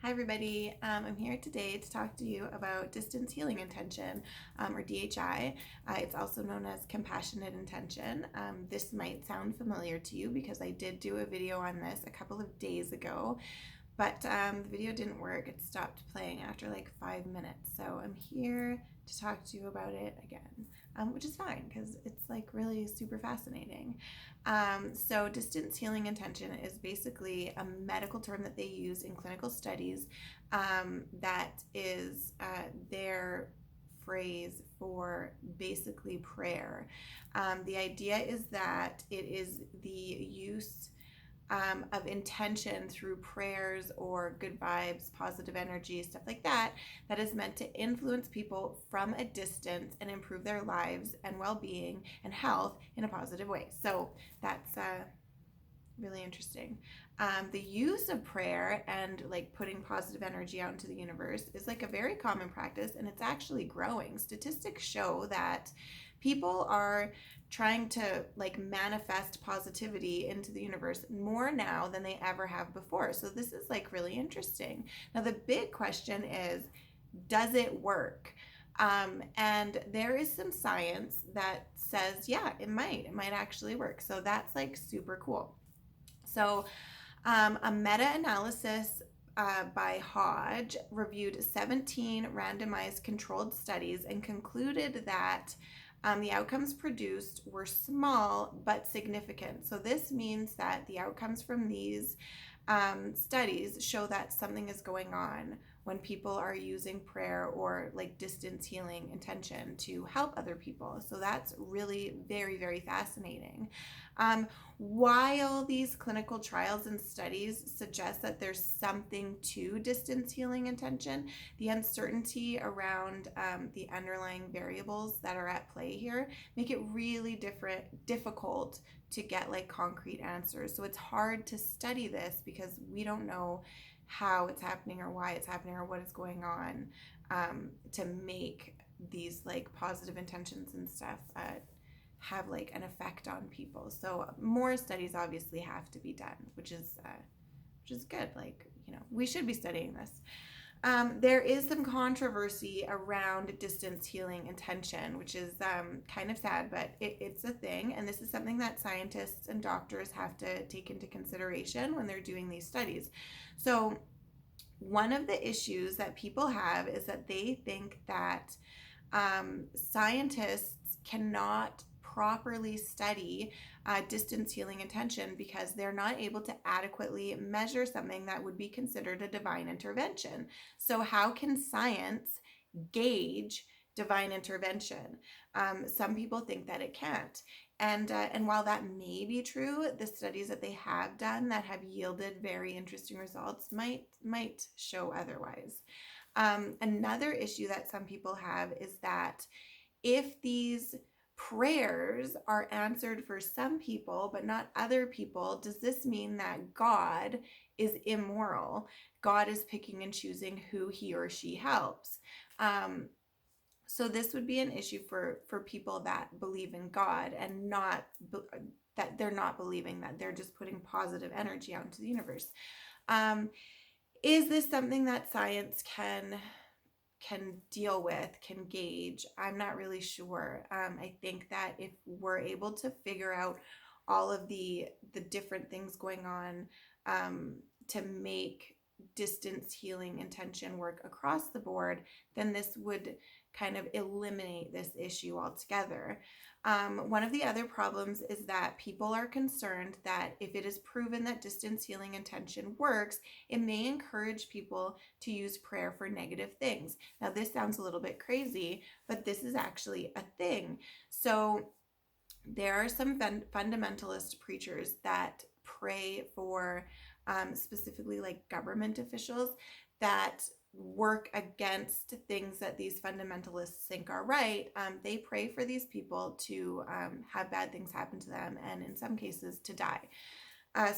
Hi, everybody. I'm here today to talk to you about distance healing intention, or DHI. It's also known as compassionate intention. This might sound familiar to you because I did do a video on this a couple of days ago, but the video didn't work. It stopped playing after like 5 minutes. So I'm here to talk to you about it again, which is fine because it's like really super fascinating. So distance healing intention is basically a medical term that they use in clinical studies, that is their phrase for basically prayer. The idea is that it is the use of intention through prayers or good vibes, positive energy, stuff like that, that is meant to influence people from a distance and improve their lives and well-being and health in a positive way. So that's really interesting. The use of prayer and like putting positive energy out into the universe is like a very common practice, and it's actually growing. Statistics show that people are trying to like manifest positivity into the universe more now than they ever have before. So this is like really interesting. Now the big question is, does it work? And there is some science that says, yeah, it might actually work. So that's like super cool. So, a meta analysis by Hodge reviewed 17 randomized controlled studies and concluded that the outcomes produced were small but significant. So, this means that the outcomes from these studies show that something is going on when people are using prayer or like distance healing intention to help other people. So that's really very, very fascinating. Um, while these clinical trials and studies suggest that there's something to distance healing intention, the uncertainty around the underlying variables that are at play here make it really difficult to get like concrete answers. So it's hard to study this because we don't know how it's happening or why it's happening or what is going on, to make these like positive intentions and stuff have like an effect on people. So more studies obviously have to be done, which is good. Like, we should be studying this. There is some controversy around distance healing intention, which is kind of sad, but it's a thing. And this is something that scientists and doctors have to take into consideration when they're doing these studies. So, one of the issues that people have is that they think that scientists cannot properly study distance healing intention because they're not able to adequately measure something that would be considered a divine intervention. So, how can science gauge divine intervention? Some people think that it can't. And while that may be true, the studies that they have done that have yielded very interesting results might show otherwise. Another issue that some people have is that if these prayers are answered for some people but not other people, does this mean that God is immoral? God is picking and choosing who he or she helps. So this would be an issue for people that believe in God and not that they're not believing, that they're just putting positive energy out into the universe. Is this something that science can deal with, can gauge? I'm not really sure. I think that if we're able to figure out all of the different things going on, to make distance healing intention work across the board, then this would kind of eliminate this issue altogether. One of the other problems is that people are concerned that if it is proven that distance healing intention works, it may encourage people to use prayer for negative things. Now, this sounds a little bit crazy, but this is actually a thing. So, there are some fundamentalist preachers that pray for specifically like government officials that work against things that these fundamentalists think are right. They pray for these people to have bad things happen to them and in some cases to die.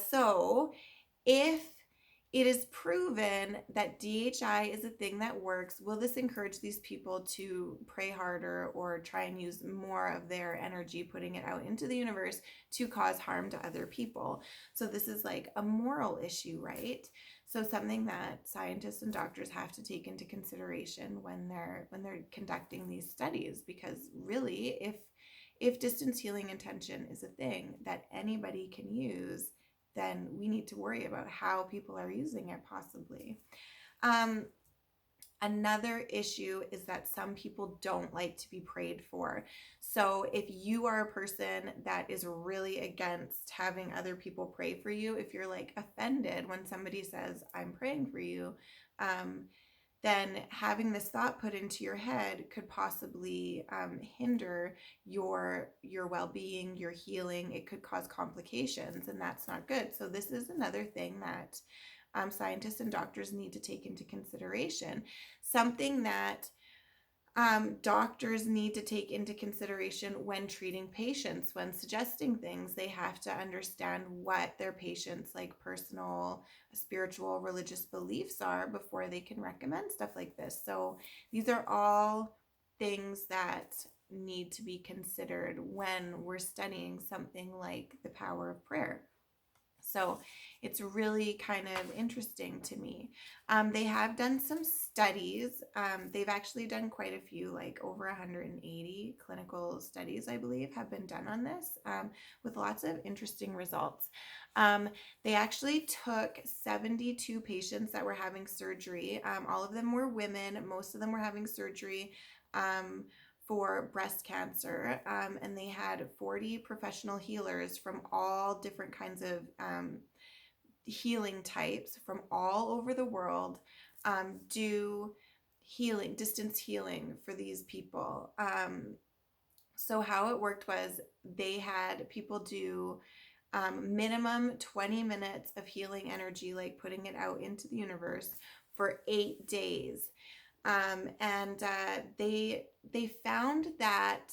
So if it is proven that DHI is a thing that works, will this encourage these people to pray harder or try and use more of their energy putting it out into the universe to cause harm to other people? So this is like a moral issue, right? So something that scientists and doctors have to take into consideration when they're conducting these studies, because really, if distance healing intention is a thing that anybody can use, then we need to worry about how people are using it possibly. Um, Another issue is that some people don't like to be prayed for. So if you are a person that is really against having other people pray for you, if you're like offended when somebody says, I'm praying for you, then having this thought put into your head could possibly hinder your well-being, your healing. It could cause complications, and that's not good. So this is another thing that scientists and doctors need to take into consideration. Something that doctors need to take into consideration when treating patients, when suggesting things, they have to understand what their patients' like personal, spiritual, religious beliefs are before they can recommend stuff like this. So these are all things that need to be considered when we're studying something like the power of prayer. So it's really kind of interesting to me. They have done some studies. They've actually done quite a few, like over 180 clinical studies, I believe, have been done on this with lots of interesting results. They actually took 72 patients that were having surgery. All of them were women. Most of them were having surgery. For breast cancer, and they had 40 professional healers from all different kinds of healing types from all over the world do healing, distance healing for these people. So how it worked was they had people do minimum 20 minutes of healing energy, like putting it out into the universe for 8 days. And they found that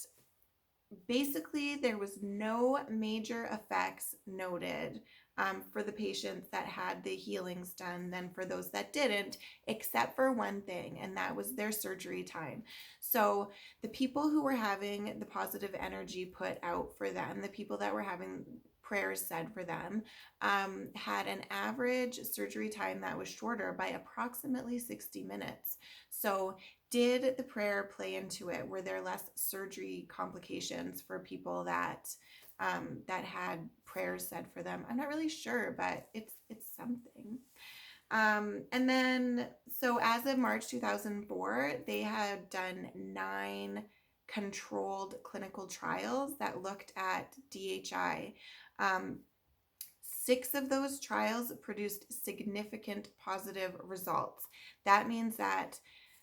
basically there was no major effects noted for the patients that had the healings done than for those that didn't, except for one thing, and that was their surgery time. So the people who were having the positive energy put out for them, the people that were having prayers said for them, had an average surgery time that was shorter by approximately 60 minutes. So did the prayer play into it? Were there less surgery complications for people that that had prayers said for them? I'm not really sure, but it's something. And then, so as of March 2004, they had done 9 controlled clinical trials that looked at DHI. 6 of those trials produced significant positive results. That means that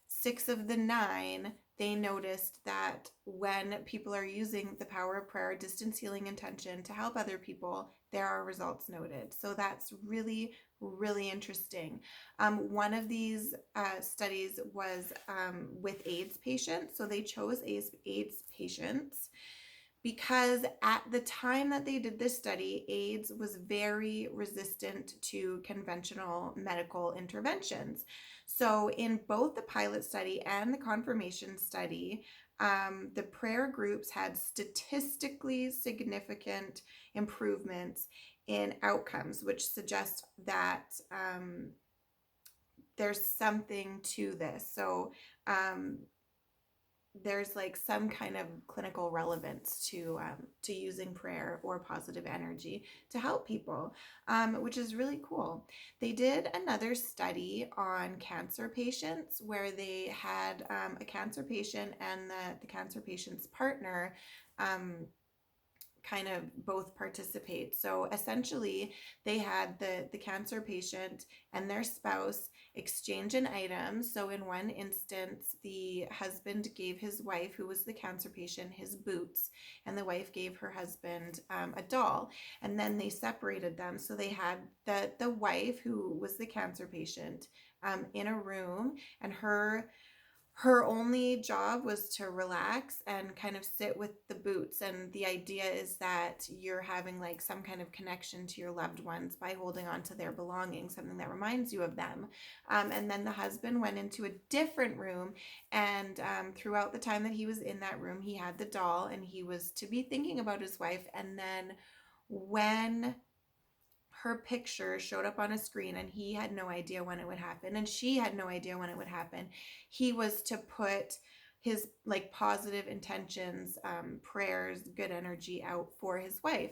6 of the 9, they noticed that when people are using the power of prayer, distance healing intention to help other people, there are results noted. So that's really, really interesting. One of these studies was with AIDS patients. So they chose AIDS patients because at the time that they did this study, AIDS was very resistant to conventional medical interventions. So in both the pilot study and the confirmation study, the prayer groups had statistically significant improvements in outcomes, which suggests that there's something to this. So there's like some kind of clinical relevance to using prayer or positive energy to help people, which is really cool. They did another study on cancer patients where they had a cancer patient and the cancer patient's partner kind of both participate. So essentially, they had the cancer patient and their spouse exchange an item. So in one instance, the husband gave his wife, who was the cancer patient, his boots, and the wife gave her husband a doll. And then they separated them. So they had the wife, who was the cancer patient, in a room, and her only job was to relax and kind of sit with the boots. And the idea is that you're having like some kind of connection to your loved ones by holding on to their belongings, something that reminds you of them. And then the husband went into a different room, and throughout the time that he was in that room, he had the doll and he was to be thinking about his wife. And then when her picture showed up on a screen and he had no idea when it would happen and she had no idea when it would happen. He was to put his like positive intentions, prayers, good energy out for his wife.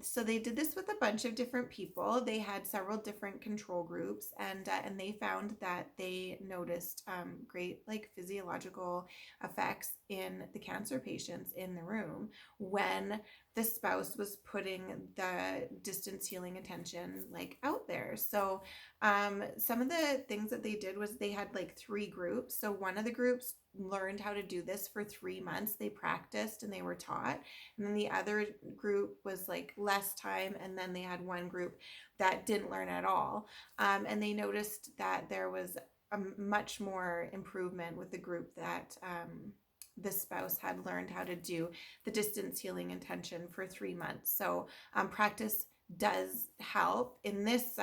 So they did this with a bunch of different people. They had several different control groups, and they found that they noticed great like physiological effects in the cancer patients in the room when the spouse was putting the distance healing intention like out there. So some of the things that they did was they had like 3 groups. So one of the groups learned how to do this for 3 months. They practiced and they were taught. And then the other group was like less time. And then they had one group that didn't learn at all. And they noticed that there was a much more improvement with the group that the spouse had learned how to do the distance healing intention for 3 months. So practice does help in this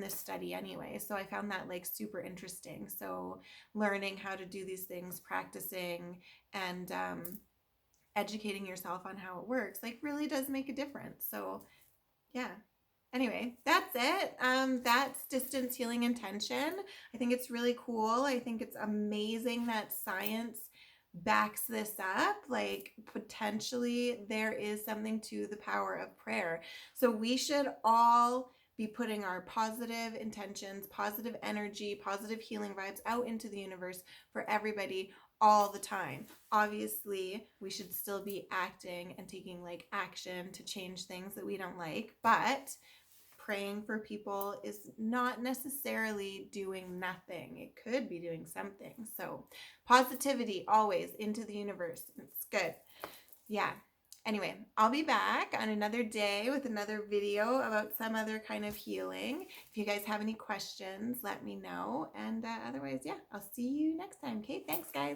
study anyway. So I found that like super interesting. So learning how to do these things, practicing, and educating yourself on how it works like really does make a difference. So yeah. Anyway, that's it. That's distance healing intention. I think it's really cool. I think it's amazing that science backs this up. Like potentially there is something to the power of prayer. So we should all be putting our positive intentions, positive energy, positive healing vibes out into the universe for everybody all the time. Obviously, we should still be acting and taking like action to change things that we don't like, but praying for people is not necessarily doing nothing. It could be doing something. So positivity always into the universe. It's good. Yeah. Anyway, I'll be back on another day with another video about some other kind of healing. If you guys have any questions, let me know. And otherwise, yeah, I'll see you next time. Okay, thanks guys.